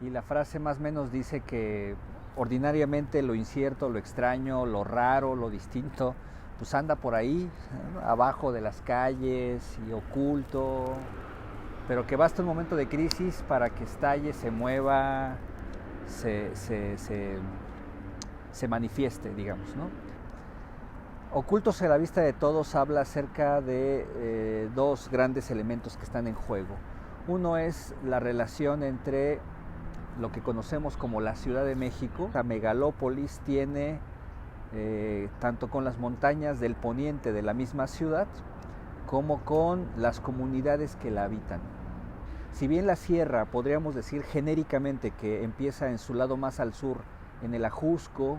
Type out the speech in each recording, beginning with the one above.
y la frase más o menos dice que ordinariamente lo incierto, lo extraño, lo raro, lo distinto, pues anda por ahí, ¿no? Abajo de las calles y oculto, pero que basta un momento de crisis para que estalle, se mueva, se, se, se, se manifieste, digamos, ¿no? Ocultos a la vista de todos habla acerca de dos grandes elementos que están en juego. Uno es la relación entre lo que conocemos como la Ciudad de México. La megalópolis tiene, tanto con las montañas del poniente de la misma ciudad, como con las comunidades que la habitan. Si bien la sierra, podríamos decir genéricamente que empieza en su lado más al sur, en el Ajusco,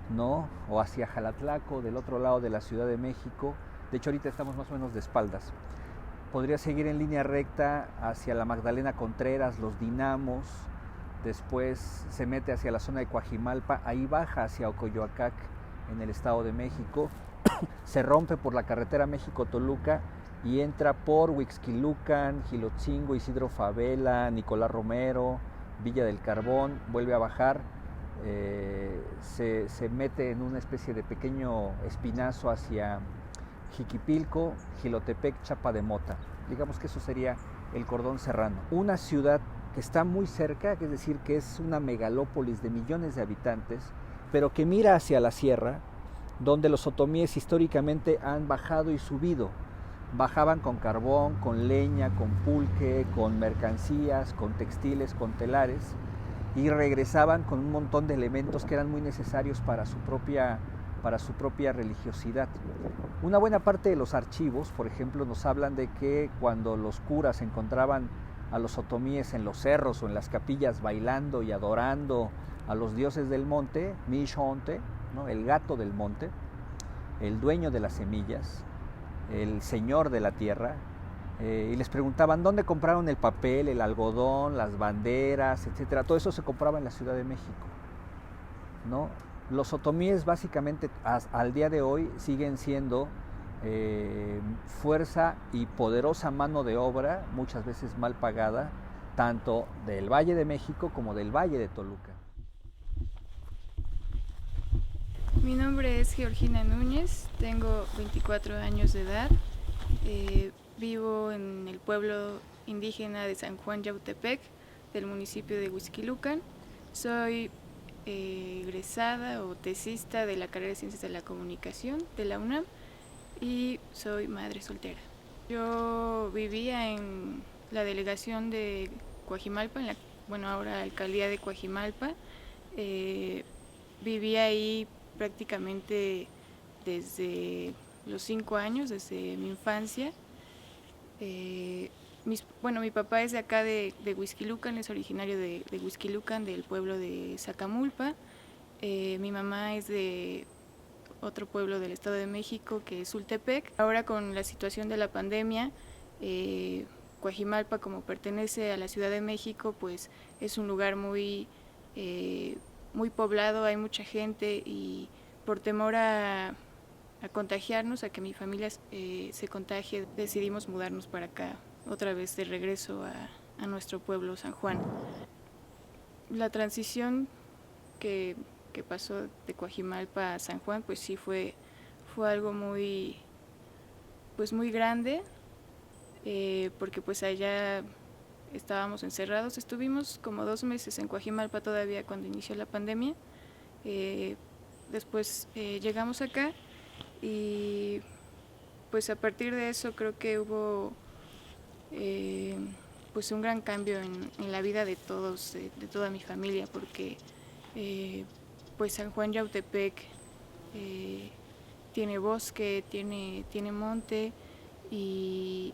¿no? O hacia Jalatlaco, del otro lado de la Ciudad de México. De hecho, ahorita estamos más o menos de espaldas. Podría seguir en línea recta hacia la Magdalena Contreras, los Dinamos, después se mete hacia la zona de Coajimalpa, ahí baja hacia Ocoyoacac, en el Estado de México, se rompe por la carretera México-Toluca y entra por Huixquilucan, Gilotzingo, Isidro Favela, Nicolás Romero, Villa del Carbón, vuelve a bajar, se mete en una especie de pequeño espinazo hacia Jiquipilco, Jilotepec, Chapa de Mota. Digamos que eso sería el cordón serrano. Una ciudad que está muy cerca, es decir, que es una megalópolis de millones de habitantes, pero que mira hacia la sierra, donde los otomíes históricamente han bajado y subido. Bajaban con carbón, con leña, con pulque, con mercancías, con textiles, con telares, y regresaban con un montón de elementos que eran muy necesarios para su propia religiosidad. Una buena parte de los archivos, por ejemplo, nos hablan de que cuando los curas encontraban a los otomíes en los cerros o en las capillas bailando y adorando a los dioses del monte, Mishonte, ¿no? El gato del monte, el dueño de las semillas, el señor de la tierra, y les preguntaban dónde compraron el papel, el algodón, las banderas, etcétera. Todo eso se compraba en la Ciudad de México, ¿no? Los otomíes básicamente al día de hoy siguen siendo fuerza y poderosa mano de obra, muchas veces mal pagada, tanto del Valle de México como del Valle de Toluca. Mi nombre es Georgina Núñez, tengo 24 años de edad, vivo en el pueblo indígena de San Juan Yautepec, del municipio de Huixquilucan. Soy egresada o tesista de la carrera de Ciencias de la Comunicación de la UNAM y soy madre soltera. Yo vivía en la delegación de Coajimalpa, ahora alcaldía de Coajimalpa. Vivía ahí prácticamente desde los 5 años, desde mi infancia. Mi papá es de acá de Huixquilucan, es originario de Huixquilucan, del pueblo de Zacamulpa. Mi mamá es de otro pueblo del Estado de México, que es Sultepec. Ahora con la situación de la pandemia, Coajimalpa, como pertenece a la Ciudad de México, pues es un lugar muy poblado, hay mucha gente y por temor a contagiarnos, a que mi familia se contagie, decidimos mudarnos para acá, otra vez de regreso a nuestro pueblo San Juan. La transición que pasó de Coajimalpa a San Juan, pues sí fue algo muy grande, porque pues allá estábamos encerrados. Estuvimos como 2 meses en Coajimalpa todavía cuando inició la pandemia. Después llegamos acá y pues a partir de eso creo que hubo pues un gran cambio en la vida de todos, de toda mi familia, porque pues San Juan Yautepec tiene bosque, tiene monte, y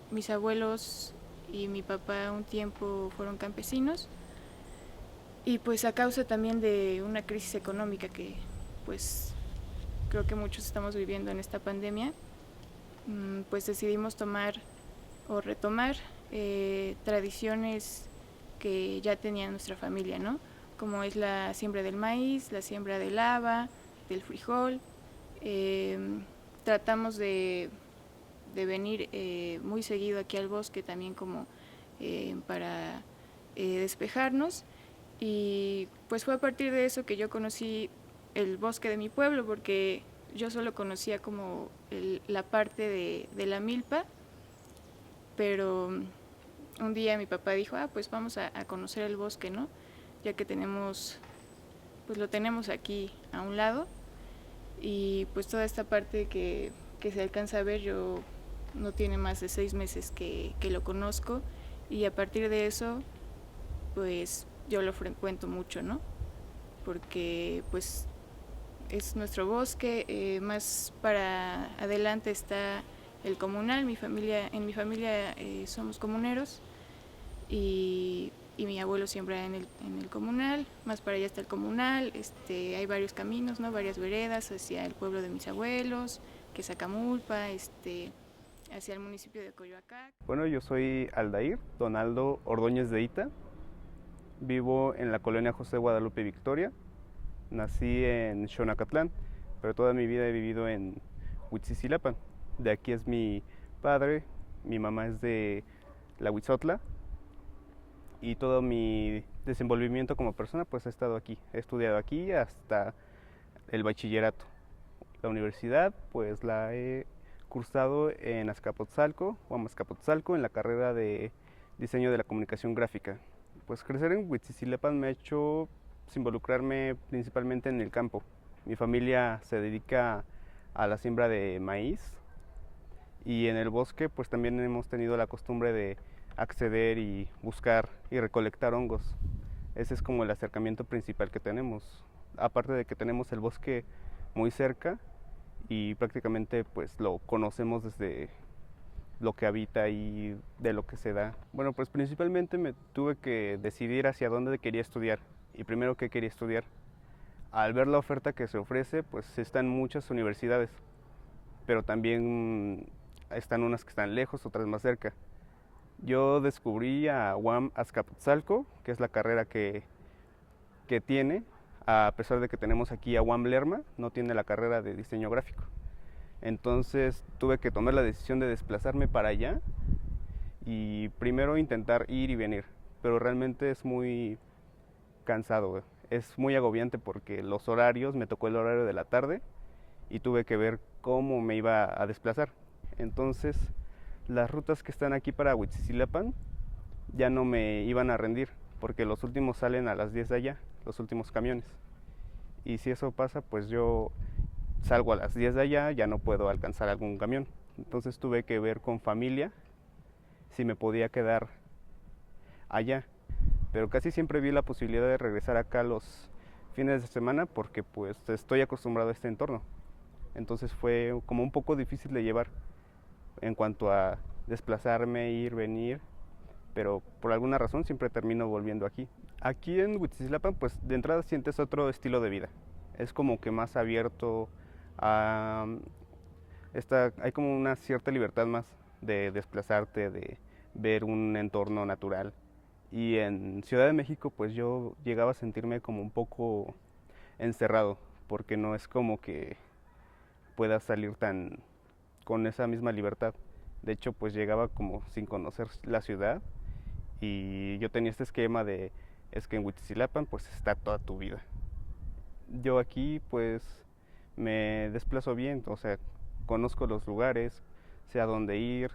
mis abuelos y mi papá un tiempo fueron campesinos, y pues a causa también de una crisis económica que pues creo que muchos estamos viviendo en esta pandemia, pues decidimos tomar o retomar tradiciones que ya tenía nuestra familia, ¿no? Como es la siembra del maíz, la siembra del haba, del frijol. Tratamos de venir muy seguido aquí al bosque también, como para despejarnos. Y pues fue a partir de eso que yo conocí el bosque de mi pueblo, porque yo solo conocía como la parte de la milpa, pero un día mi papá dijo, pues vamos a conocer el bosque, ¿no? Ya que pues lo tenemos aquí a un lado, y pues toda esta parte que se alcanza a ver, yo no tiene más de 6 meses que lo conozco, y a partir de eso pues yo lo frecuento mucho, ¿no? Porque pues es nuestro bosque, más para adelante está el comunal. En mi familia somos comuneros, y mi abuelo siembra en el comunal. Más para allá está el comunal, hay varios caminos, ¿no? Varias veredas hacia el pueblo de mis abuelos, que es Acamulpa, hacia el municipio de Coyoacán. Bueno, yo soy Aldair Donaldo Ordóñez de Ita. Vivo en la colonia José Guadalupe Victoria. Nací en Xonacatlán, pero toda mi vida he vivido en Huitzicilapan. De aquí es mi padre, mi mamá es de la Huitzotla, y todo mi desenvolvimiento como persona pues he estado aquí. He estudiado aquí hasta el bachillerato. La universidad pues la he cursado en Azcapotzalco, en la carrera de diseño de la comunicación gráfica. Pues crecer en Huitzicilapan me ha hecho involucrarme principalmente en el campo. Mi familia se dedica a la siembra de maíz, y en el bosque pues también hemos tenido la costumbre de acceder y buscar y recolectar hongos. Ese es como el acercamiento principal que tenemos, aparte de que tenemos el bosque muy cerca y prácticamente pues lo conocemos desde lo que habita y de lo que se da. Bueno, pues principalmente me tuve que decidir hacia dónde quería estudiar, y primero qué quería estudiar. Al ver la oferta que se ofrece, pues están muchas universidades, pero también están unas que están lejos, otras más cerca. Yo descubrí a UAM Azcapotzalco, que es la carrera que tiene, a pesar de que tenemos aquí a UAM Lerma, no tiene la carrera de diseño gráfico. Entonces tuve que tomar la decisión de desplazarme para allá y primero intentar ir y venir, pero realmente es muy cansado, es muy agobiante porque los horarios, me tocó el horario de la tarde y tuve que ver cómo me iba a desplazar. Entonces las rutas que están aquí para Huitzicilapan ya no me iban a rendir, porque los últimos salen a las 10 de allá, los últimos camiones. Y si eso pasa, pues yo salgo a las 10 de allá, ya no puedo alcanzar algún camión. Entonces tuve que ver con familia si me podía quedar allá. Pero casi siempre vi la posibilidad de regresar acá los fines de semana, porque pues estoy acostumbrado a este entorno. Entonces fue como un poco difícil de llevar en cuanto a desplazarme, ir, venir, pero por alguna razón siempre termino volviendo aquí. Aquí en Huitzicilapan pues de entrada sientes otro estilo de vida, es como que más abierto, hay como una cierta libertad más de desplazarte, de ver un entorno natural. Y en Ciudad de México pues yo llegaba a sentirme como un poco encerrado, porque no es como que pueda salir con esa misma libertad. De hecho pues llegaba como sin conocer la ciudad, y yo tenía este esquema de es que en Huitzicilapan pues está toda tu vida. Yo aquí pues me desplazo bien, o sea, conozco los lugares, sé a dónde ir,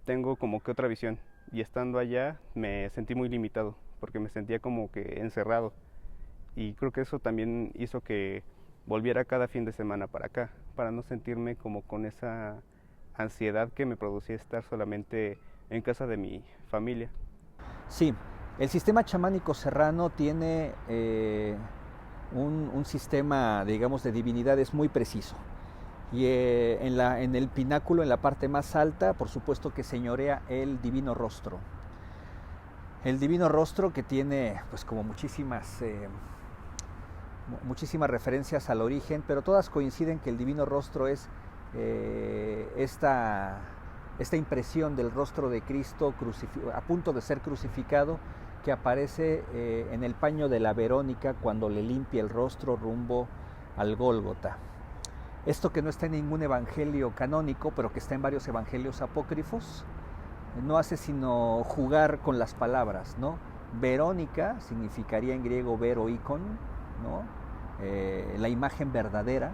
tengo como que otra visión, y estando allá me sentí muy limitado porque me sentía como que encerrado, y creo que eso también hizo que volviera cada fin de semana para acá, para no sentirme como con esa ansiedad que me producía estar solamente en casa de mi familia. Sí, el sistema chamánico serrano tiene un sistema, digamos, de divinidades muy preciso. Y en el pináculo, en la parte más alta, por supuesto que señorea el Divino Rostro. El Divino Rostro, que tiene pues como muchísimas referencias al origen, pero todas coinciden que el Divino Rostro es esta impresión del rostro de Cristo a punto de ser crucificado, que aparece en el paño de la Verónica cuando le limpia el rostro rumbo al Gólgota. Esto que no está en ningún evangelio canónico, pero que está en varios evangelios apócrifos, no hace sino jugar con las palabras, ¿no? Verónica significaría en griego vero icon, ¿no? La imagen verdadera.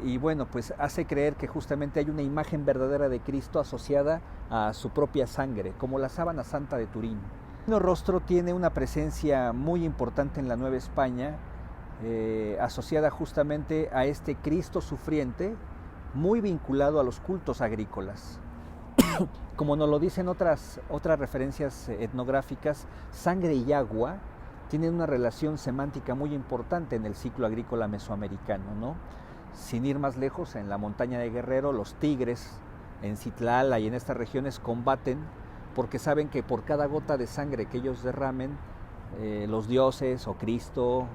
Y bueno, pues hace creer que justamente hay una imagen verdadera de Cristo asociada a su propia sangre, como la sábana santa de Turín. El Divino Rostro tiene una presencia muy importante en la Nueva España, asociada justamente a este Cristo sufriente, muy vinculado a los cultos agrícolas. Como nos lo dicen otras referencias etnográficas, sangre y agua tienen una relación semántica muy importante en el ciclo agrícola mesoamericano, ¿no? Sin ir más lejos, en la montaña de Guerrero, los tigres en Citlala y en estas regiones combaten porque saben que por cada gota de sangre que ellos derramen, los dioses o Cristo, o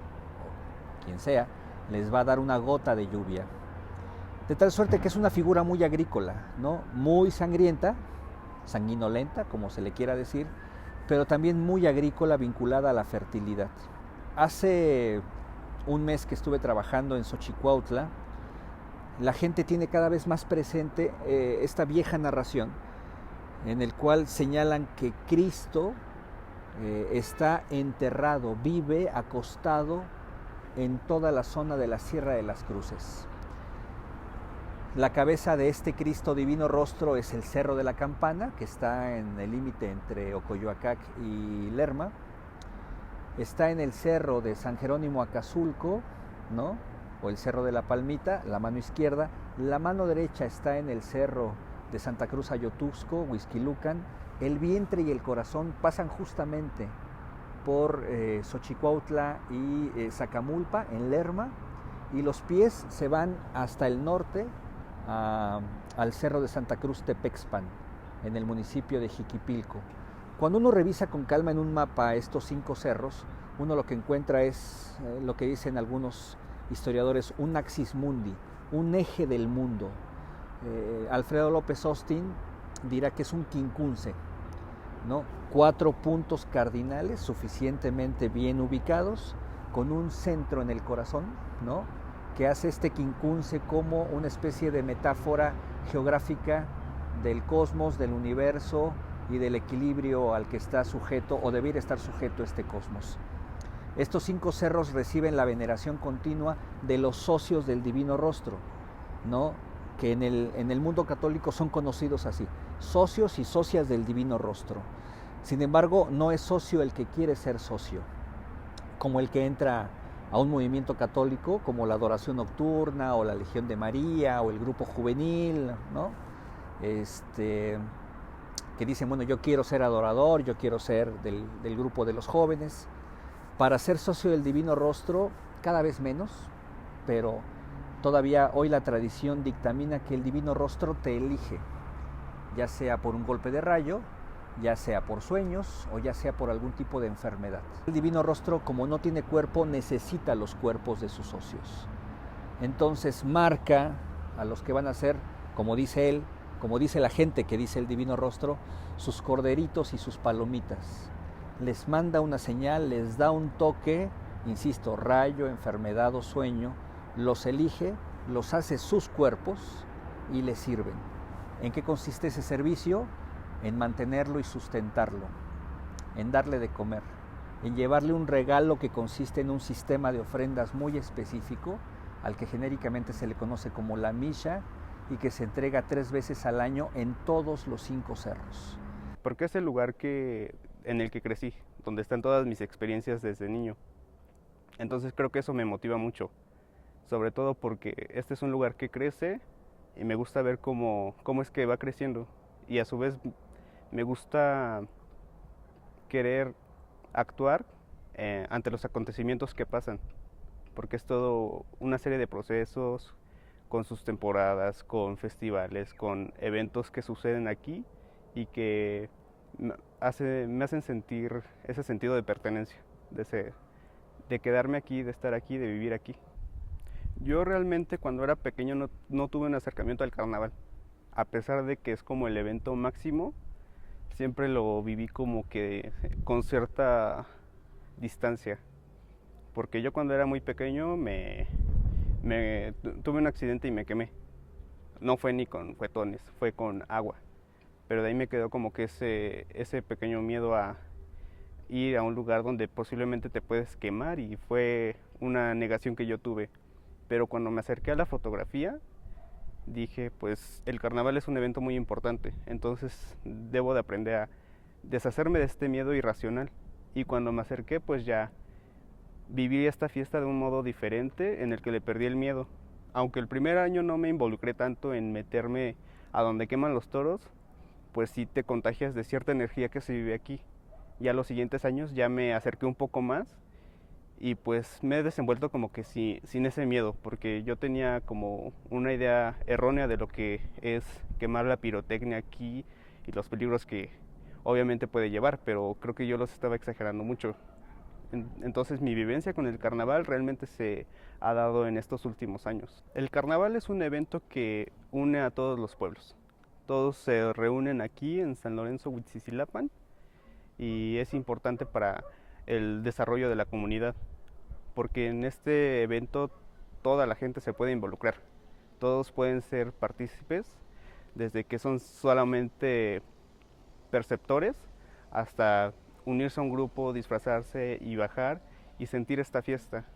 quien sea, les va a dar una gota de lluvia. De tal suerte que es una figura muy agrícola, ¿no? Muy sangrienta, sanguinolenta, como se le quiera decir, pero también muy agrícola, vinculada a la fertilidad. Hace un mes que estuve trabajando en Xochicuautla, la gente tiene cada vez más presente esta vieja narración en el cual señalan que Cristo está enterrado, vive acostado en toda la zona de la Sierra de las Cruces. La cabeza de este Cristo Divino Rostro es el Cerro de la Campana, que está en el límite entre Ocoyoacac y Lerma. Está en el Cerro de San Jerónimo Acazulco, ¿no? O el Cerro de la Palmita, la mano izquierda. La mano derecha está en el Cerro de Santa Cruz Ayotusco, Huixquilucan. El vientre y el corazón pasan justamente por Xochicuautla y Zacamulpa, en Lerma, y los pies se van hasta el norte, al Cerro de Santa Cruz Tepexpan, en el municipio de Jiquipilco. Cuando uno revisa con calma en un mapa estos 5 cerros, uno lo que encuentra es lo que dicen algunos historiadores, un axis mundi, un eje del mundo. Alfredo López Austin dirá que es un quincunce, ¿no? 4 puntos cardinales suficientemente bien ubicados, con un centro en el corazón, ¿no? Que hace este quincunce como una especie de metáfora geográfica del cosmos, del universo y del equilibrio al que está sujeto o debiera estar sujeto este cosmos. Estos 5 cerros reciben la veneración continua de los socios del Divino Rostro, ¿no? Que en el mundo católico son conocidos así, socios y socias del Divino Rostro. Sin embargo, no es socio el que quiere ser socio, como el que entra a un movimiento católico como la Adoración Nocturna o la Legión de María o el grupo juvenil, ¿no? Que dicen, bueno, yo quiero ser adorador, yo quiero ser del grupo de los jóvenes. Para ser socio del Divino Rostro, cada vez menos, pero todavía hoy la tradición dictamina que el Divino Rostro te elige, ya sea por un golpe de rayo, ya sea por sueños o ya sea por algún tipo de enfermedad. El Divino Rostro, como no tiene cuerpo, necesita los cuerpos de sus socios. Entonces marca a los que van a ser, como dice él, como dice la gente que dice el Divino Rostro, sus corderitos y sus palomitas. Les manda una señal, les da un toque, insisto, rayo, enfermedad o sueño, los elige, los hace sus cuerpos y les sirven. ¿En qué consiste ese servicio? En mantenerlo y sustentarlo, en darle de comer, en llevarle un regalo que consiste en un sistema de ofrendas muy específico, al que genéricamente se le conoce como la misha, y que se entrega 3 veces al año en todos los 5 cerros. Porque es el lugar en el que crecí, donde están todas mis experiencias desde niño. Entonces creo que eso me motiva mucho, sobre todo porque este es un lugar que crece y me gusta ver cómo es que va creciendo, y a su vez me gusta querer actuar ante los acontecimientos que pasan, porque es todo una serie de procesos, con sus temporadas, con festivales, con eventos que suceden aquí y que me hacen sentir ese sentido de pertenencia, de quedarme aquí, de estar aquí, de vivir aquí. Yo realmente cuando era pequeño no tuve un acercamiento al carnaval, a pesar de que es como el evento máximo. Siempre lo viví como que con cierta distancia, porque yo cuando era muy pequeño tuve un accidente y me quemé. No fue ni con fuetones, fue con agua. pero de ahí me quedó como que ese pequeño miedo a ir a un lugar donde posiblemente te puedes quemar, y fue una negación que yo tuve. Pero cuando me acerqué a la fotografía, dije, pues el carnaval es un evento muy importante, entonces debo de aprender a deshacerme de este miedo irracional. Y cuando me acerqué, pues ya viví esta fiesta de un modo diferente en el que le perdí el miedo. Aunque el primer año no me involucré tanto en meterme a donde queman los toros, pues sí te contagias de cierta energía que se vive aquí. Ya los siguientes años ya me acerqué un poco más y pues me he desenvuelto como que sin ese miedo, porque yo tenía como una idea errónea de lo que es quemar la pirotecnia aquí y los peligros que obviamente puede llevar, pero creo que yo los estaba exagerando mucho. Entonces mi vivencia con el carnaval realmente se ha dado en estos últimos años. El carnaval es un evento que une a todos los pueblos. Todos se reúnen aquí en San Lorenzo Huitzicilapan y es importante para el desarrollo de la comunidad, porque en este evento toda la gente se puede involucrar. Todos pueden ser partícipes, desde que son solamente perceptores hasta unirse a un grupo, disfrazarse y bajar y sentir esta fiesta.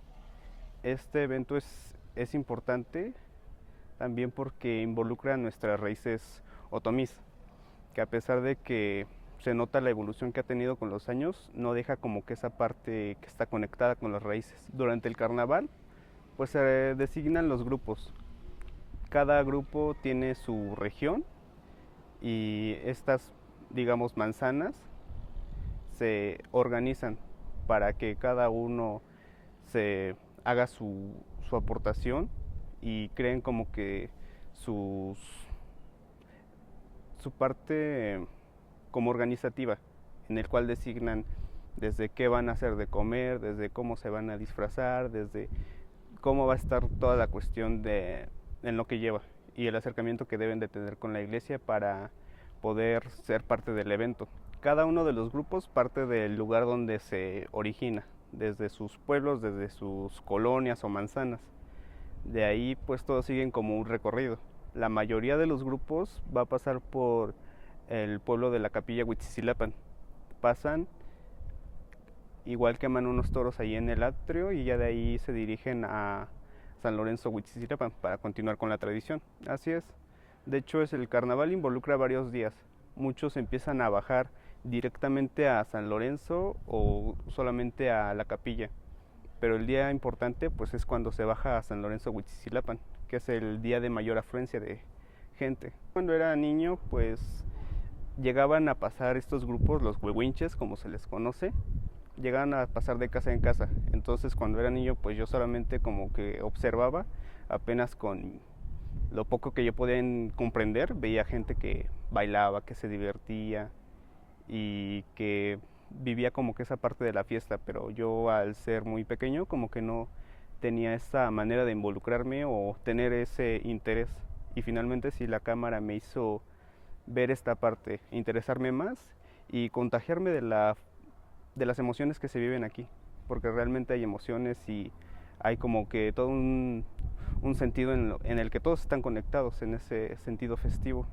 Este evento es importante también porque involucra nuestras raíces otomís, que a pesar de que se nota la evolución que ha tenido con los años, no deja como que esa parte que está conectada con las raíces. Durante el carnaval, pues se designan los grupos. Cada grupo tiene su región y estas, digamos, manzanas se organizan para que cada uno se haga su aportación y creen como que su parte como organizativa, en el cual designan desde qué van a hacer de comer, desde cómo se van a disfrazar, desde cómo va a estar toda la cuestión en lo que lleva y el acercamiento que deben de tener con la iglesia para poder ser parte del evento. Cada uno de los grupos parte del lugar donde se origina, desde sus pueblos, desde sus colonias o manzanas. De ahí pues todos siguen como un recorrido. La mayoría de los grupos va a pasar por el pueblo de la Capilla Huitzicilapan. Pasan, igual queman unos toros ahí en el atrio y ya de ahí se dirigen a San Lorenzo Huitzicilapan para continuar con la tradición. Así es. De hecho, el carnaval involucra varios días. Muchos empiezan a bajar directamente a San Lorenzo o solamente a la capilla. Pero el día importante pues es cuando se baja a San Lorenzo Huitzicilapan, que es el día de mayor afluencia de gente. Cuando era niño pues llegaban a pasar estos grupos, los huehuinches como se les conoce, llegaban a pasar de casa en casa. Entonces cuando era niño pues yo solamente como que observaba, apenas con lo poco que yo podía comprender, veía gente que bailaba, que se divertía y que vivía como que esa parte de la fiesta, pero yo al ser muy pequeño como que no tenía esa manera de involucrarme o tener ese interés, y finalmente sí la cámara me hizo ver esta parte, interesarme más y contagiarme de las emociones que se viven aquí, porque realmente hay emociones y hay como que todo un sentido en el que todos están conectados en ese sentido festivo.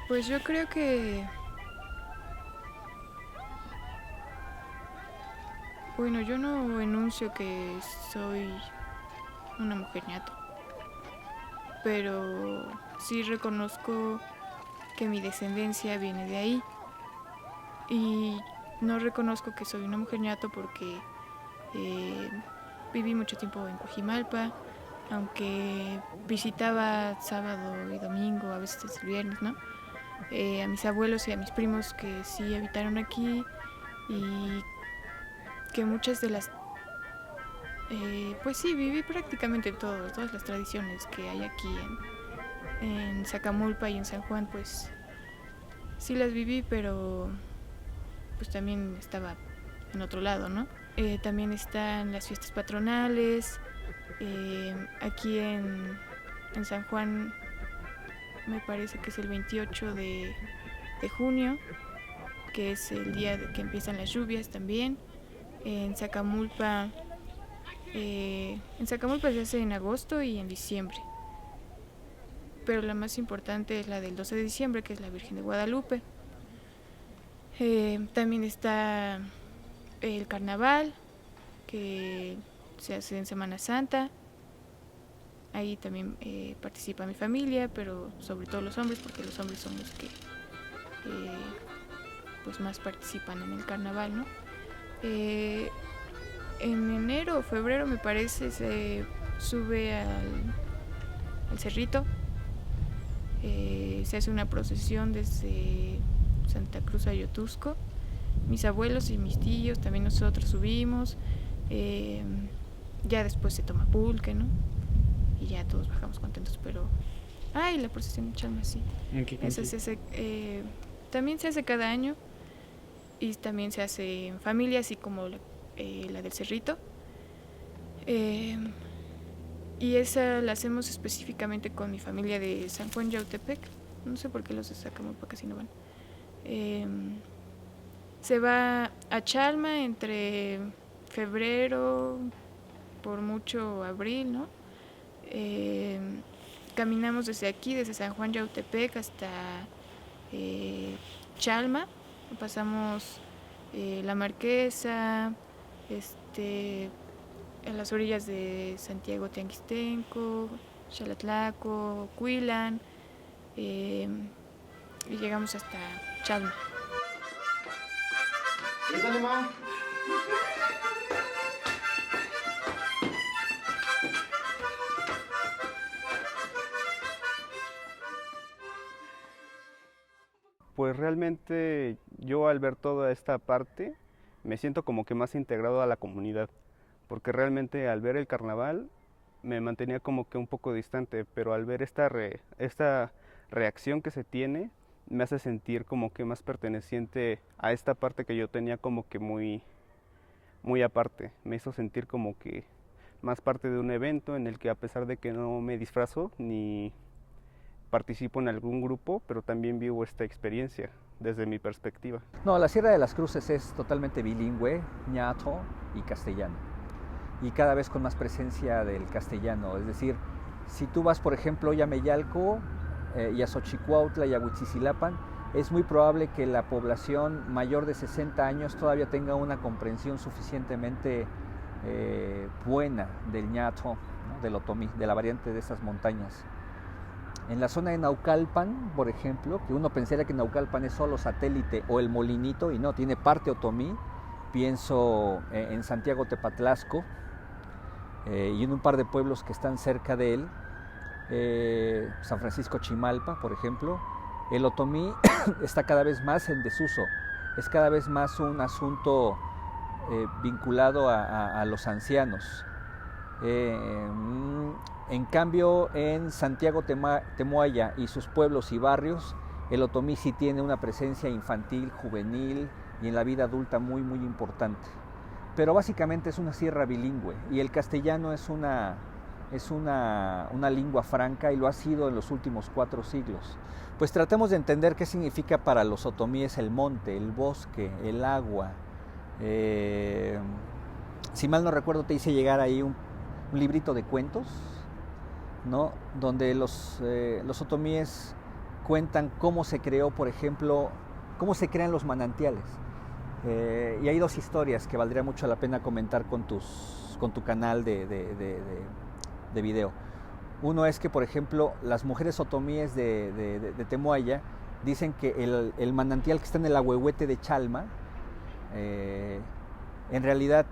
Pues yo creo que, bueno, yo no enuncio que soy una mujer ñato, pero sí reconozco que mi descendencia viene de ahí. Y no reconozco que soy una mujer ñato porque viví mucho tiempo en Coajimalpa, aunque visitaba sábado y domingo, a veces el viernes, ¿no? A mis abuelos y a mis primos que sí habitaron aquí, y que muchas de las pues sí, viví prácticamente todas las tradiciones que hay aquí en Zacamulpa y en San Juan, pues sí las viví, pero pues también estaba en otro lado, ¿no? También están las fiestas patronales. Aquí en San Juan me parece que es el 28 de junio, que es el día que empiezan las lluvias también. En Zacamulpa se hace en agosto y en diciembre. Pero la más importante es la del 12 de diciembre, que es la Virgen de Guadalupe. También está el carnaval, que se hace en Semana Santa. Ahí también participa mi familia, pero sobre todo los hombres, porque los hombres son los que pues más participan en el carnaval, ¿no? En enero o febrero, me parece, se sube al cerrito. Se hace una procesión desde Santa Cruz a Yotusco. Mis abuelos y mis tíos, también nosotros subimos. Ya después se toma pulque, ¿no? Y ya todos bajamos contentos, pero... y la procesión de Chalma, sí. Esa se hace, también se hace cada año. Y también se hace en familia, así como la del cerrito. Y esa la hacemos específicamente con mi familia de San Juan Yautepec. No sé por qué los de Zacamulpa casi no van. Se va a Chalma entre febrero, por mucho abril, ¿no? Caminamos desde aquí, desde San Juan Yautepec hasta Chalma. Pasamos La Marquesa, en las orillas de Santiago Tianguistenco, Xalatlaco, Cuilan, y llegamos hasta Chalma. Pues realmente yo al ver toda esta parte me siento como que más integrado a la comunidad, porque realmente al ver el carnaval me mantenía como que un poco distante, pero al ver esta reacción que se tiene me hace sentir como que más perteneciente a esta parte que yo tenía como que muy aparte. Me hizo sentir como que más parte de un evento en el que, a pesar de que no me disfrazo ni participo en algún grupo, pero también vivo esta experiencia desde mi perspectiva. No, la Sierra de las Cruces es totalmente bilingüe, ñato y castellano, y cada vez con más presencia del castellano. Es decir, si tú vas, por ejemplo, a Meyalco, y a Xochicuautla y a Huitzicilapan, es muy probable que la población mayor de 60 años todavía tenga una comprensión suficientemente buena del ñato, ¿no? Del otomí, de la variante de esas montañas. En la zona de Naucalpan, por ejemplo, que uno pensaría que Naucalpan es solo satélite o el Molinito, y no, tiene parte otomí. Pienso en Santiago Tepatlasco y en un par de pueblos que están cerca de él, San Francisco Chimalpa, por ejemplo. El otomí está cada vez más en desuso, es cada vez más un asunto vinculado a los ancianos. En cambio, en Santiago Temuaya y sus pueblos y barrios, el otomí sí tiene una presencia infantil, juvenil y en la vida adulta muy, muy importante. Pero básicamente es una sierra bilingüe, y el castellano es una lengua franca, y lo ha sido en los últimos 4 siglos. Pues tratemos de entender qué significa para los otomíes el monte, el bosque, el agua. Si mal no recuerdo, te hice llegar ahí un librito de cuentos, ¿no? Donde los otomíes cuentan cómo se creó, por ejemplo, cómo se crean los manantiales. Y hay 2 historias que valdría mucho la pena comentar con tu canal de video. Uno es que, por ejemplo, las mujeres otomíes de Temuaya dicen que el manantial que está en el Ahuehuete de Chalma en realidad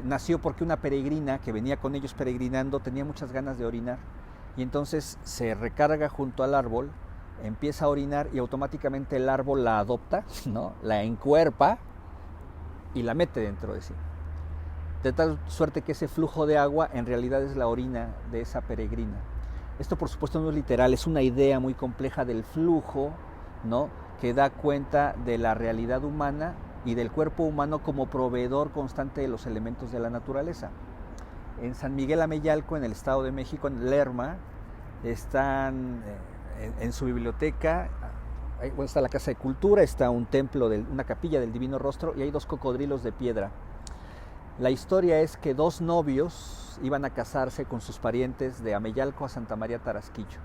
nació porque una peregrina que venía con ellos peregrinando tenía muchas ganas de orinar, y entonces se recarga junto al árbol, empieza a orinar, y automáticamente el árbol la adopta, ¿no? La encuerpa y la mete dentro de sí. De tal suerte que ese flujo de agua en realidad es la orina de esa peregrina. Esto, por supuesto, no es literal, es una idea muy compleja del flujo, ¿no? Que da cuenta de la realidad humana y del cuerpo humano como proveedor constante de los elementos de la naturaleza. En San Miguel Ameyalco, en el Estado de México, en Lerma, están en su biblioteca está la Casa de Cultura, está un templo, una capilla del Divino Rostro y hay 2 cocodrilos de piedra. La historia es que 2 novios iban a casarse con sus parientes de Ameyalco a Santa María Tarasquillo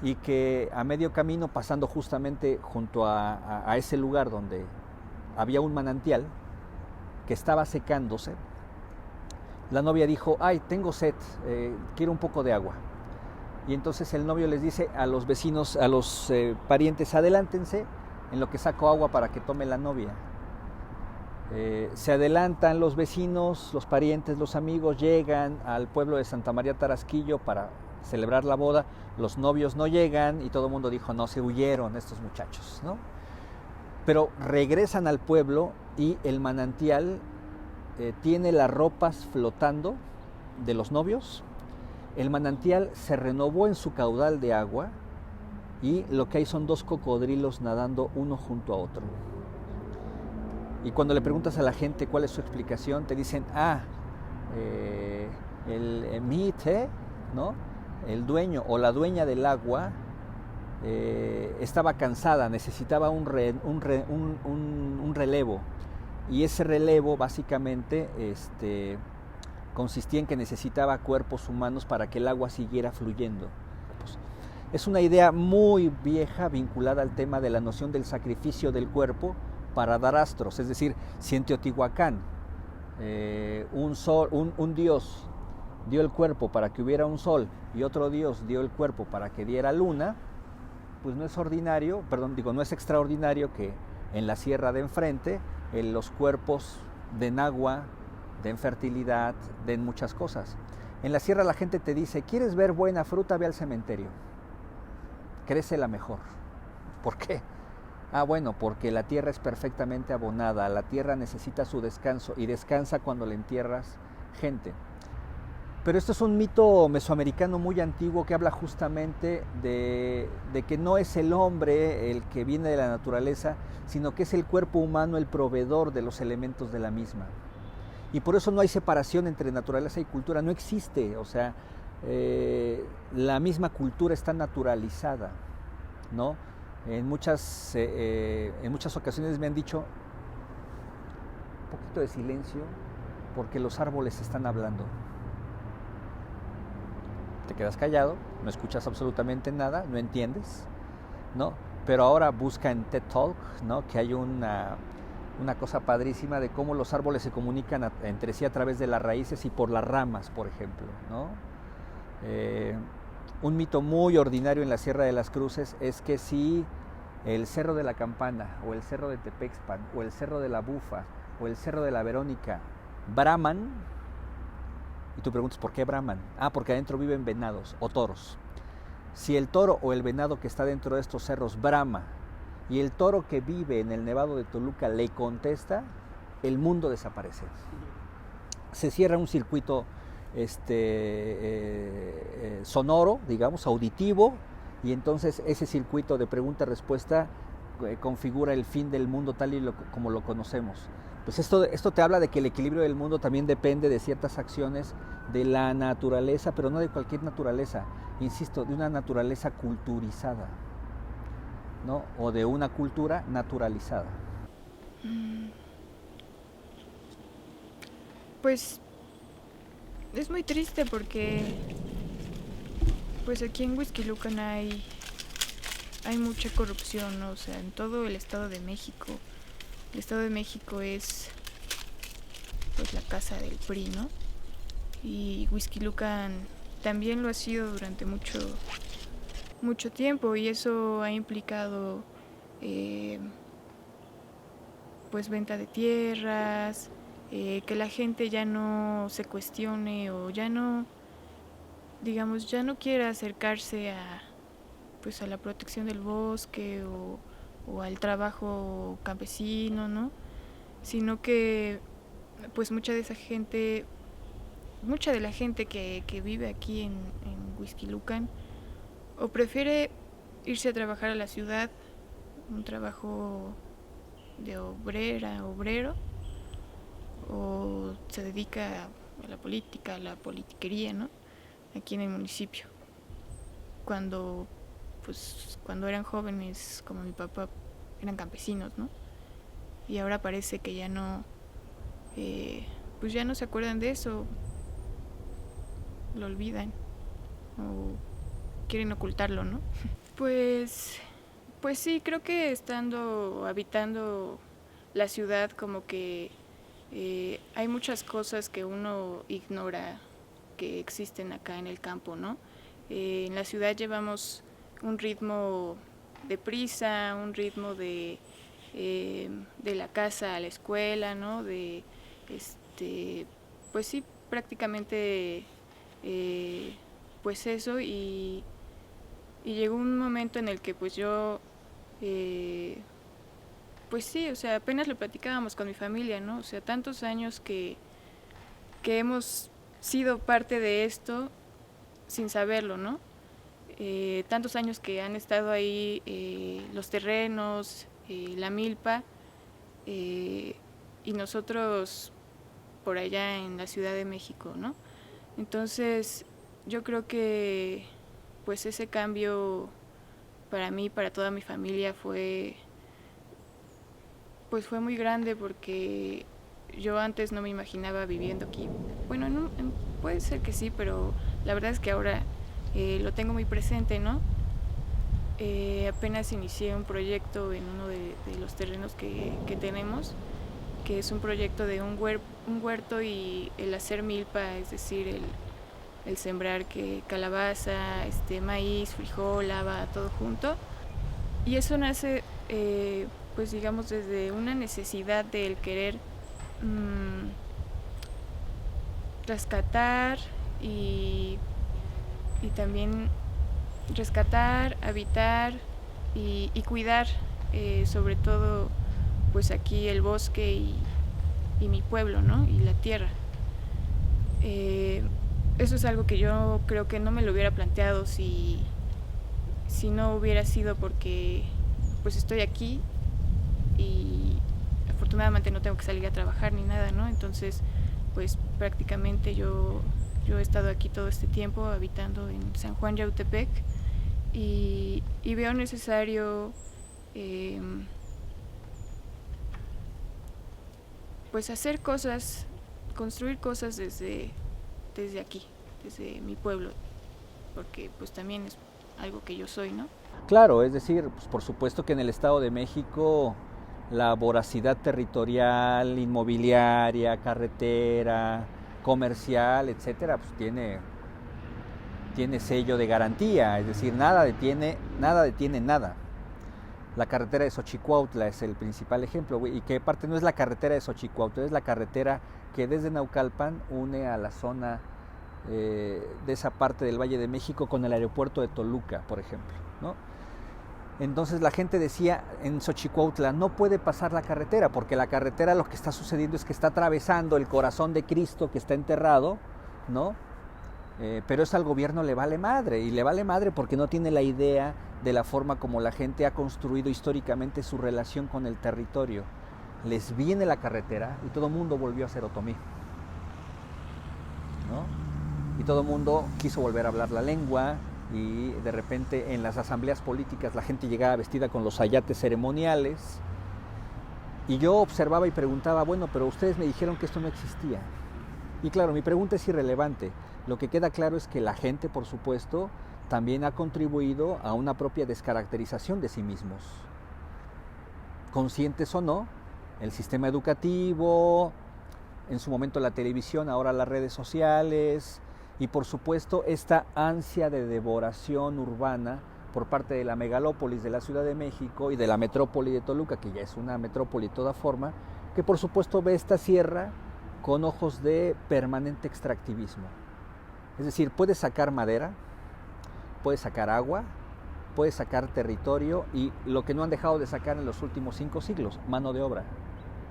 y que a medio camino, pasando justamente junto a ese lugar donde había un manantial que estaba secándose, la novia dijo: ay, tengo sed, quiero un poco de agua. Y entonces el novio les dice a los vecinos, a los parientes: adelántense en lo que saco agua para que tome la novia. Se adelantan los vecinos, los parientes, los amigos, llegan al pueblo de Santa María Tarasquillo para celebrar la boda. Los novios no llegan y todo el mundo dijo: no, se huyeron estos muchachos, ¿no? Pero regresan al pueblo y el manantial tiene las ropas flotando de los novios. El manantial se renovó en su caudal de agua y lo que hay son 2 cocodrilos nadando uno junto a otro. Y cuando le preguntas a la gente cuál es su explicación, te dicen: el mite, ¿no? El dueño o la dueña del agua estaba cansada, necesitaba un relevo. Y ese relevo básicamente consistía en que necesitaba cuerpos humanos para que el agua siguiera fluyendo. Pues, es una idea muy vieja vinculada al tema de la noción del sacrificio del cuerpo para dar astros. Es decir, si en Teotihuacán un dios dio el cuerpo para que hubiera un sol y otro dios dio el cuerpo para que diera luna, pues no es extraordinario que en la sierra de enfrente los cuerpos den agua, den fertilidad, den muchas cosas. En la sierra la gente te dice: ¿quieres ver buena fruta? Ve al cementerio, crece la mejor. ¿Por qué? Bueno, porque la tierra es perfectamente abonada, la tierra necesita su descanso y descansa cuando le entierras gente. Pero esto es un mito mesoamericano muy antiguo que habla justamente de que no es el hombre el que viene de la naturaleza, sino que es el cuerpo humano el proveedor de los elementos de la misma. Y por eso no hay separación entre naturaleza y cultura, no existe. O sea, la misma cultura está naturalizada, ¿no? En muchas ocasiones me han dicho: un poquito de silencio porque los árboles están hablando. Te quedas callado, no escuchas absolutamente nada, no entiendes, ¿no? Pero ahora busca en TED Talk, ¿no? Que hay una cosa padrísima de cómo los árboles se comunican entre sí a través de las raíces y por las ramas, por ejemplo, ¿no? Un mito muy ordinario en la Sierra de las Cruces es que si el Cerro de la Campana o el Cerro de Tepexpan o el Cerro de la Bufa o el Cerro de la Verónica braman, y tú preguntas: ¿por qué braman? Porque adentro viven venados o toros. Si el toro o el venado que está dentro de estos cerros brama y el toro que vive en el Nevado de Toluca le contesta, el mundo desaparece. Se cierra un circuito sonoro, digamos, auditivo, y entonces ese circuito de pregunta-respuesta configura el fin del mundo tal y como lo conocemos. Pues esto te habla de que el equilibrio del mundo también depende de ciertas acciones de la naturaleza, pero no de cualquier naturaleza, insisto, de una naturaleza culturizada, ¿no? O de una cultura naturalizada. Pues es muy triste porque pues aquí en Huixquilucan hay mucha corrupción, ¿no? O sea, en todo el Estado de México. El Estado de México es pues la casa del PRI, ¿no? Y Huixquilucan también lo ha sido durante mucho tiempo, y eso ha implicado pues venta de tierras, que la gente ya no se cuestione o ya no, digamos, ya no quiera acercarse a la protección del bosque o al trabajo campesino, ¿no? Sino que pues mucha de la gente que vive aquí en Huixquilucan o prefiere irse a trabajar a la ciudad, un trabajo de obrero, o se dedica a la política, a la politiquería, ¿no? Aquí en el municipio. Cuando pues cuando eran jóvenes, como mi papá, eran campesinos, ¿no? Y ahora parece que ya no, pues ya no se acuerdan de eso, lo olvidan o quieren ocultarlo, ¿no? Pues sí, creo que habitando la ciudad, como que hay muchas cosas que uno ignora que existen acá en el campo, ¿no? En la ciudad llevamos un ritmo de prisa, un ritmo de la casa a la escuela, ¿no? Pues sí, prácticamente pues eso, y llegó un momento en el que pues yo pues sí, o sea, apenas lo platicábamos con mi familia, ¿no? O sea, tantos años que hemos sido parte de esto sin saberlo, ¿no? Tantos años que han estado ahí los terrenos, la milpa, y nosotros por allá en la Ciudad de México, ¿no? Entonces, yo creo que pues ese cambio para mí, para toda mi familia fue muy grande, porque yo antes no me imaginaba viviendo aquí. Bueno, puede ser que sí, pero la verdad es que ahora lo tengo muy presente, ¿no? Apenas inicié un proyecto en uno de los terrenos que tenemos, que es un proyecto de un huerto y el hacer milpa, es decir, el sembrar calabaza, maíz, frijol, haba, todo junto. Y eso nace, pues digamos, desde una necesidad del querer rescatar y también rescatar, habitar y cuidar, sobre todo pues aquí el bosque y mi pueblo, ¿no? Y la tierra. Eso es algo que yo creo que no me lo hubiera planteado si no hubiera sido porque pues estoy aquí y afortunadamente no tengo que salir a trabajar ni nada, ¿no? Entonces pues prácticamente yo he estado aquí todo este tiempo habitando en San Juan Yautepec, y veo necesario pues hacer cosas, construir cosas desde aquí, desde mi pueblo, porque pues también es algo que yo soy, ¿no? Claro, es decir, pues por supuesto que en el Estado de México la voracidad territorial, inmobiliaria, carretera, comercial, etcétera, pues tiene sello de garantía, es decir, nada detiene nada. La carretera de Xochicuautla es el principal ejemplo, y que aparte no es la carretera de Xochicuautla, es la carretera que desde Naucalpan une a la zona de esa parte del Valle de México con el aeropuerto de Toluca, por ejemplo, ¿no? Entonces la gente decía en Xochicuautla, no puede pasar la carretera, porque la carretera lo que está sucediendo es que está atravesando el corazón de Cristo que está enterrado, ¿no? Pero eso al gobierno le vale madre, y le vale madre porque no tiene la idea de la forma como la gente ha construido históricamente su relación con el territorio. Les viene la carretera y todo el mundo volvió a ser otomí, ¿no? Y todo el mundo quiso volver a hablar la lengua, y de repente en las asambleas políticas la gente llegaba vestida con los ayates ceremoniales, y yo observaba y preguntaba, bueno, pero ustedes me dijeron que esto no existía. Y claro, mi pregunta es irrelevante. Lo que queda claro es que la gente, por supuesto, también ha contribuido a una propia descaracterización de sí mismos. Conscientes o no, el sistema educativo, en su momento la televisión, ahora las redes sociales, y por supuesto esta ansia de devoración urbana por parte de la megalópolis de la Ciudad de México y de la metrópoli de Toluca, que ya es una metrópoli de toda forma, que por supuesto ve esta sierra con ojos de permanente extractivismo. Es decir, puedes sacar madera, puedes sacar agua, puedes sacar territorio, y lo que no han dejado de sacar en los últimos 5 siglos, mano de obra.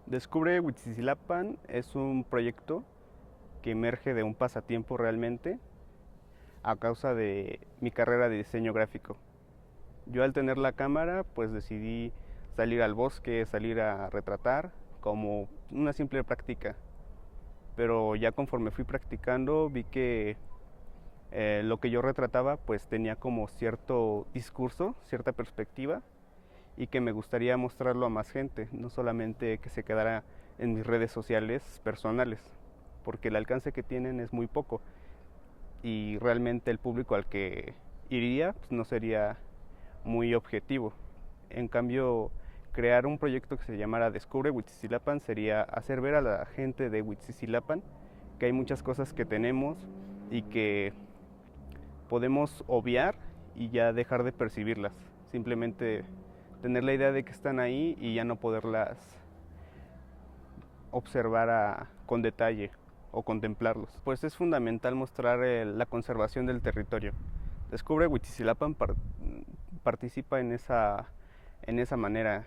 Descubre Huitzilapan es un proyecto que emerge de un pasatiempo realmente a causa de mi carrera de diseño gráfico. Yo al tener la cámara pues decidí salir al bosque, salir a retratar como una simple práctica, pero ya conforme fui practicando vi que lo que yo retrataba pues tenía como cierto discurso, cierta perspectiva, y que me gustaría mostrarlo a más gente, no solamente que se quedara en mis redes sociales personales, porque el alcance que tienen es muy poco y realmente el público al que iría pues, no sería muy objetivo. En cambio, crear un proyecto que se llamara Descubre Huitzilapan sería hacer ver a la gente de Huitzilapan que hay muchas cosas que tenemos y que podemos obviar y ya dejar de percibirlas. Simplemente tener la idea de que están ahí y ya no poderlas observar con detalle o contemplarlos. Pues es fundamental mostrar la conservación del territorio. Descubre Huitzilapan participa en esa manera.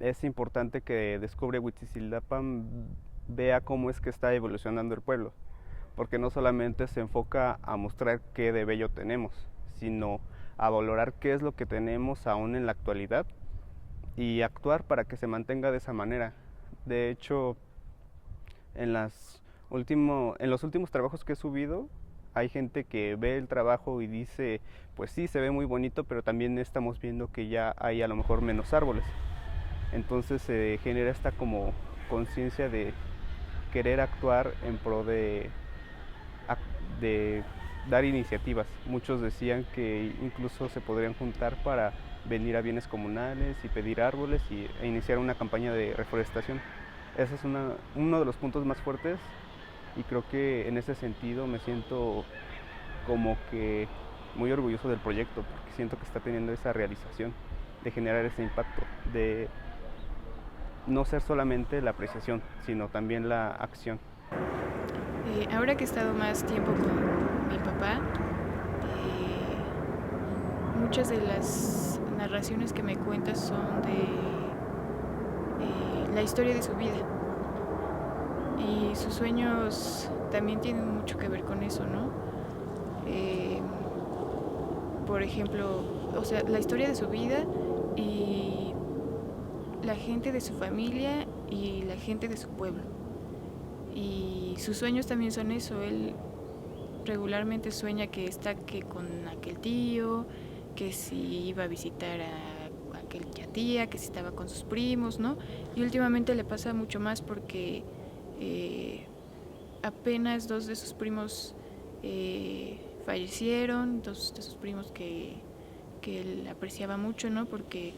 Es importante que Descubre Huitzilapan vea cómo es que está evolucionando el pueblo, porque no solamente se enfoca a mostrar qué de bello tenemos, sino a valorar qué es lo que tenemos aún en la actualidad y actuar para que se mantenga de esa manera. De hecho, en los últimos trabajos que he subido, hay gente que ve el trabajo y dice, pues sí, se ve muy bonito, pero también estamos viendo que ya hay a lo mejor menos árboles. Entonces se genera esta como conciencia de querer actuar en pro de dar iniciativas. Muchos decían que incluso se podrían juntar para venir a bienes comunales y pedir árboles e iniciar una campaña de reforestación. Ese es uno de los puntos más fuertes y creo que en ese sentido me siento como que muy orgulloso del proyecto porque siento que está teniendo esa realización de generar ese impacto, de no ser solamente la apreciación, sino también la acción. Ahora que he estado más tiempo con mi papá, muchas de las narraciones que me cuenta son de la historia de su vida. Y sus sueños también tienen mucho que ver con eso, ¿no? Por ejemplo, o sea, la historia de su vida y la gente de su familia y la gente de su pueblo. Y sus sueños también son eso. Él regularmente sueña que está con aquel tío, que si iba a visitar a aquella tía, que si estaba con sus primos, ¿no? Y últimamente le pasa mucho más porque apenas 2 de sus primos fallecieron, 2 de sus primos que él apreciaba mucho, ¿no? Porque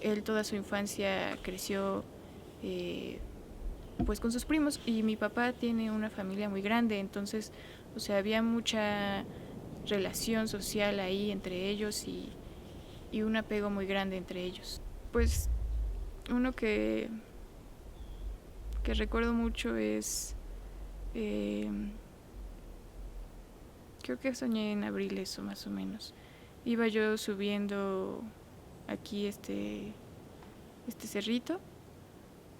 él toda su infancia creció pues con sus primos y mi papá tiene una familia muy grande, entonces, o sea, había mucha relación social ahí entre ellos y un apego muy grande entre ellos. Pues uno que recuerdo mucho es creo que soñé en abril eso más o menos. Iba yo subiendo aquí este cerrito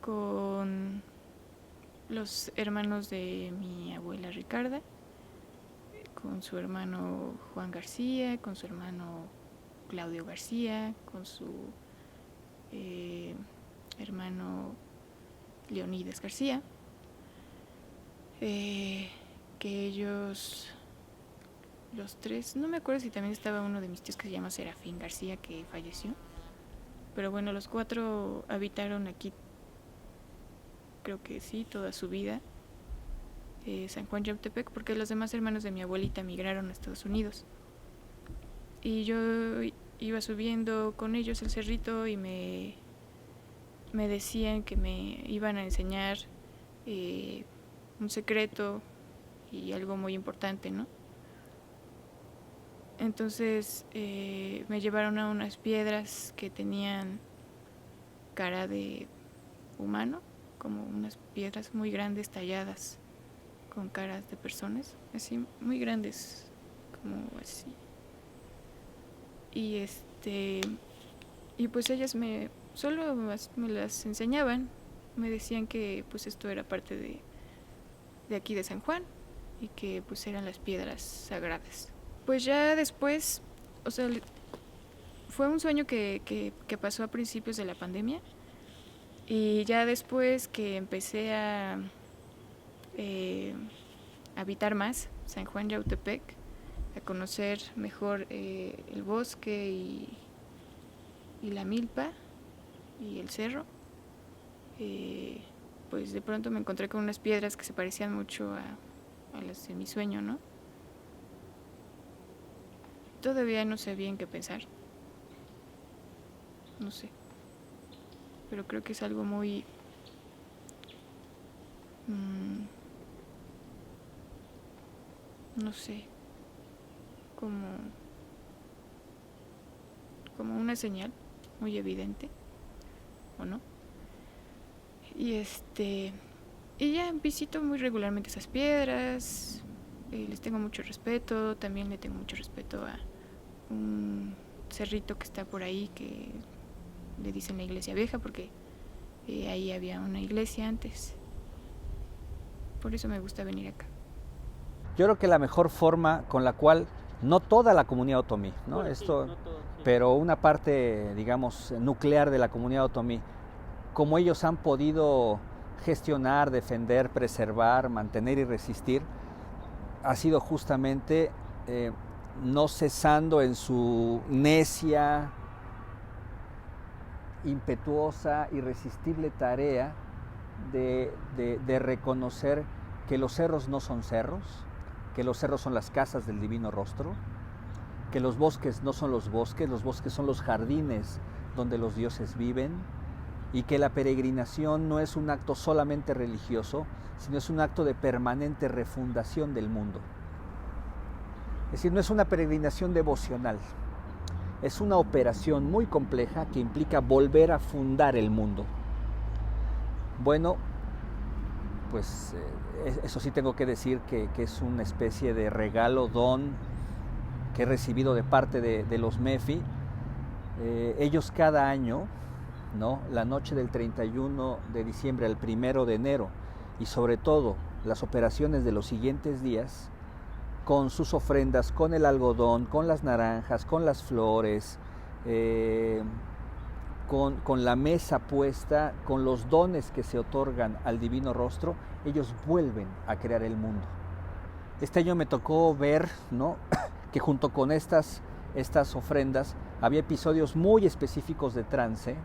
con los hermanos de mi abuela Ricarda, con su hermano Juan García, con su hermano Claudio García, con su hermano Leonidas García, que ellos, los 3, no me acuerdo si también estaba uno de mis tíos que se llama Serafín García, que falleció, pero bueno, los 4 habitaron aquí, creo que sí, toda su vida, San Juan Yautepec, porque los demás hermanos de mi abuelita migraron a Estados Unidos. Y yo iba subiendo con ellos el cerrito y me decían que me iban a enseñar un secreto y algo muy importante, ¿no? Entonces me llevaron a unas piedras que tenían cara de humano, como unas piedras muy grandes talladas con caras de personas, así muy grandes, como así. Y y pues ellas solo me las enseñaban, me decían que pues esto era parte de aquí de San Juan y que pues eran las piedras sagradas. Pues ya después, o sea, fue un sueño que pasó a principios de la pandemia y ya después que empecé a habitar más San Juan Yautepec, a conocer mejor el bosque y la milpa y el cerro. Pues de pronto me encontré con unas piedras que se parecían mucho a las de mi sueño, ¿no? Todavía no sé bien qué pensar. No sé. Pero creo que es algo muy... no sé. Como una señal muy evidente, ¿o no? Y ya visito muy regularmente esas piedras, les tengo mucho respeto, también le tengo mucho respeto a un cerrito que está por ahí que le dicen la iglesia vieja porque ahí había una iglesia antes. Por eso me gusta venir acá. Yo creo que la mejor forma con la cual, no toda la comunidad otomí, ¿no? Bueno, Esto, sí, no todo, sí. pero una parte, digamos, nuclear de la comunidad otomí, como ellos han podido gestionar, defender, preservar, mantener y resistir, ha sido justamente no cesando en su necia, impetuosa, irresistible tarea de reconocer que los cerros no son cerros, que los cerros son las casas del Divino Rostro, que los bosques no son los bosques son los jardines donde los dioses viven, y que la peregrinación no es un acto solamente religioso, sino es un acto de permanente refundación del mundo. Es decir, no es una peregrinación devocional, es una operación muy compleja que implica volver a fundar el mundo. Bueno, pues eso sí tengo que decir que es una especie de regalo, don que he recibido de parte de los MEFI. Ellos cada año, ¿no?, la noche del 31 de diciembre al 1 de enero, y sobre todo las operaciones de los siguientes días, con sus ofrendas, con el algodón, con las naranjas, con las flores, con la mesa puesta, con los dones que se otorgan al Divino Rostro, ellos vuelven a crear el mundo. Este año me tocó ver, ¿no?, que junto con estas ofrendas había episodios muy específicos de trance,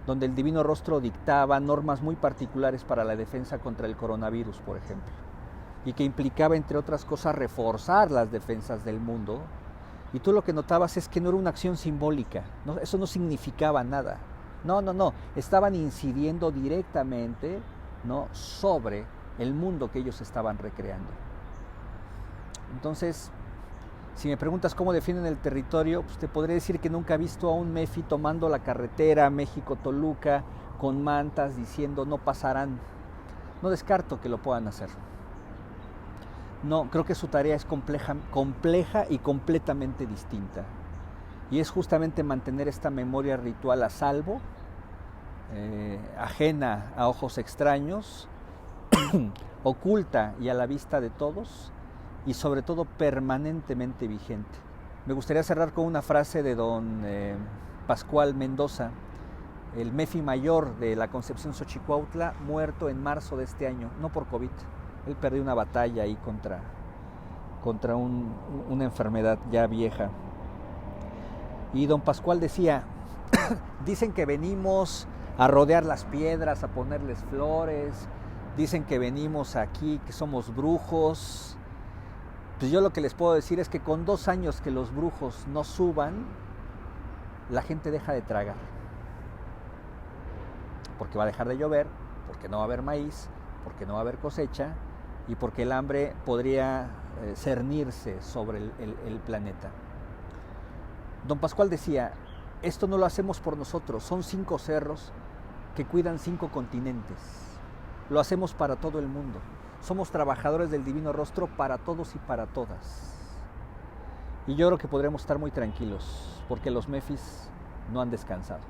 donde el Divino Rostro dictaba normas muy particulares para la defensa contra el coronavirus, por ejemplo, y que implicaba, entre otras cosas, reforzar las defensas del mundo. Y tú lo que notabas es que no era una acción simbólica, ¿no? Eso no significaba nada. No, estaban incidiendo directamente, ¿no?, sobre el mundo que ellos estaban recreando. Entonces, si me preguntas cómo defienden el territorio, pues te podría decir que nunca he visto a un MEFI tomando la carretera México-Toluca con mantas diciendo no pasarán. No descarto que lo puedan hacer. No, creo que su tarea es compleja y completamente distinta. Y es justamente mantener esta memoria ritual a salvo, ajena a ojos extraños, oculta y a la vista de todos, y sobre todo permanentemente vigente. Me gustaría cerrar con una frase de don Pascual Mendoza, el MEFI mayor de la Concepción Xochicuautla, muerto en marzo de este año, no por COVID. Él perdió una batalla ahí contra una enfermedad ya vieja. Y don Pascual decía, dicen que venimos a rodear las piedras, a ponerles flores, dicen que venimos aquí, que somos brujos. Pues yo lo que les puedo decir es que con 2 años que los brujos no suban, la gente deja de tragar. Porque va a dejar de llover, porque no va a haber maíz, porque no va a haber cosecha, y porque el hambre podría cernirse sobre el planeta. Don Pascual decía, esto no lo hacemos por nosotros, son 5 cerros que cuidan 5 continentes. Lo hacemos para todo el mundo. Somos trabajadores del Divino Rostro para todos y para todas. Y yo creo que podremos estar muy tranquilos, porque los MEFIs no han descansado.